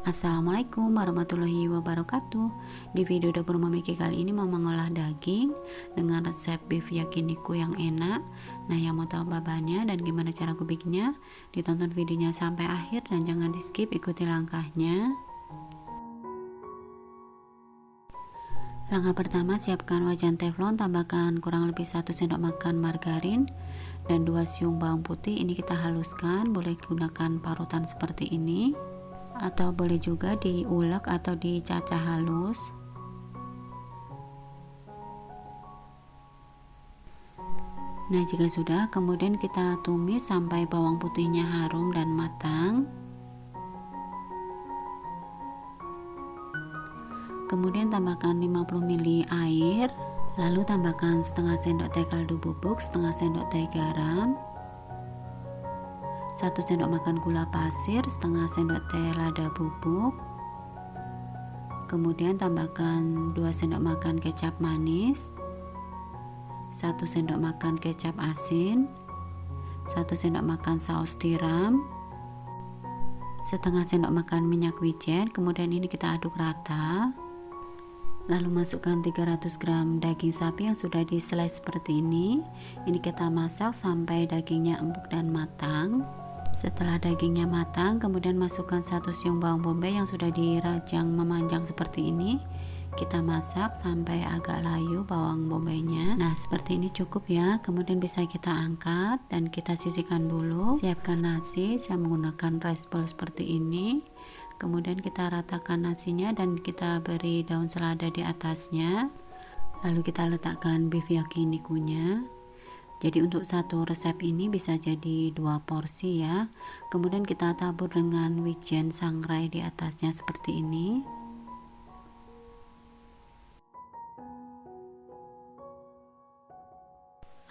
Assalamualaikum warahmatullahi wabarakatuh. Di video dapur Mami kali ini mau mengolah daging dengan resep beef yakiniku yang enak. Nah, yang mau tahu bahannya dan gimana cara aku bikinnya, ditonton videonya sampai akhir dan jangan di skip, ikuti langkahnya. Langkah pertama, siapkan wajan teflon, tambahkan kurang lebih 1 sendok makan margarin dan 2 siung bawang putih. Ini kita haluskan, boleh gunakan parutan seperti ini atau boleh juga diulek atau dicacah halus. Nah, jika sudah, kemudian kita tumis sampai bawang putihnya harum dan matang. Kemudian tambahkan 50 ml air, lalu tambahkan setengah sendok teh kaldu bubuk, setengah sendok teh garam, 1 sendok makan gula pasir, setengah sendok teh lada bubuk. Kemudian tambahkan 2 sendok makan kecap manis, 1 sendok makan kecap asin, 1 sendok makan saus tiram, setengah sendok makan minyak wijen. Kemudian ini kita aduk rata. Lalu masukkan 300 gram daging sapi yang sudah di slice seperti ini. Ini kita masak sampai dagingnya empuk dan matang. Setelah dagingnya matang, kemudian masukkan 1 siung bawang bombay yang sudah dirajang memanjang seperti ini. Kita masak sampai agak layu bawang bombaynya. Nah, seperti ini cukup ya. Kemudian bisa kita angkat dan kita sisihkan dulu. Siapkan nasi, saya menggunakan rice bowl seperti ini. Kemudian kita ratakan nasinya dan kita beri daun selada di atasnya. Lalu kita letakkan beef yakinikunya. Jadi untuk satu resep ini bisa jadi 2 porsi ya. Kemudian kita tabur dengan wijen sangrai di atasnya seperti ini.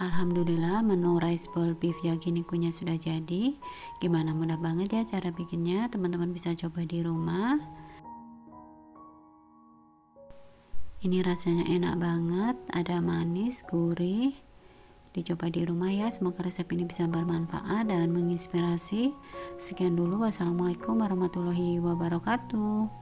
Alhamdulillah, menu rice bowl beef yakinikunya sudah jadi. Gimana, mudah banget ya cara bikinnya, teman-teman bisa coba di rumah. Ini rasanya enak banget, ada manis, gurih. Dicoba di rumah ya, semoga resep ini bisa bermanfaat dan menginspirasi. Sekian dulu, wassalamualaikum warahmatullahi wabarakatuh.